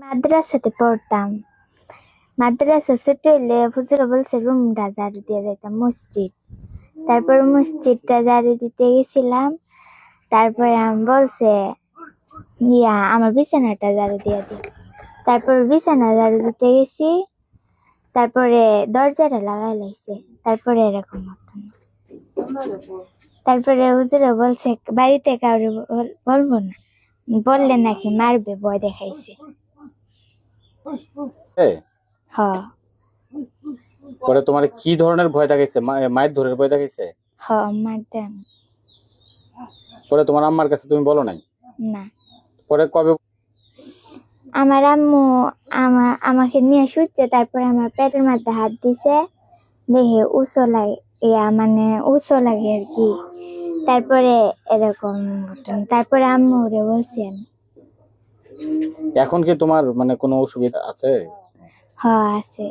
মাদ্রাসাতে পড়তাম। মাদ্রাসা ছুটি হইলে হুজুরে বলছে রুমটা ঝাড়ু দিয়ে যাইতাম মসজিদ। তারপর মসজিদটা ঝাড়ু দিতে গেছিলাম। তারপরে আমি বলছে আমার বিছানাটা ঝাড়ু দিয়ে দিই। তারপর বিছানা ঝাড়ু দিতে গেছি। তারপরে দরজাটা লাগাই লাইছে। তারপরে এরকম হতো না। তারপরে হুজুরে বলছে বাড়িতে কাউরে বলবো না, বললে নাকি মারবে, ভয় দেখাইছে। হ পরে তোমার কি ধরনের ভয় দেখাইছে? মায়ের ধরে ভয় দেখাইছে? হ মারতাম পরে তোমার আম্মার কাছে তুমি বলো নাই? না। পরে কবে? আমার আম্মু আমাকে নিয়ে শুচ্ছে, তারপরে আমার পেটের মধ্যে হাত দিছে, দেখে উঁচু লাগে, উঁচু লাগে আর কি। তারপরে এরকম ঘটনা। তারপরে আম্মু ওরে বলছি আমি। এখন কি তোমার কোনো অসুবিধা আছে? হ আছে।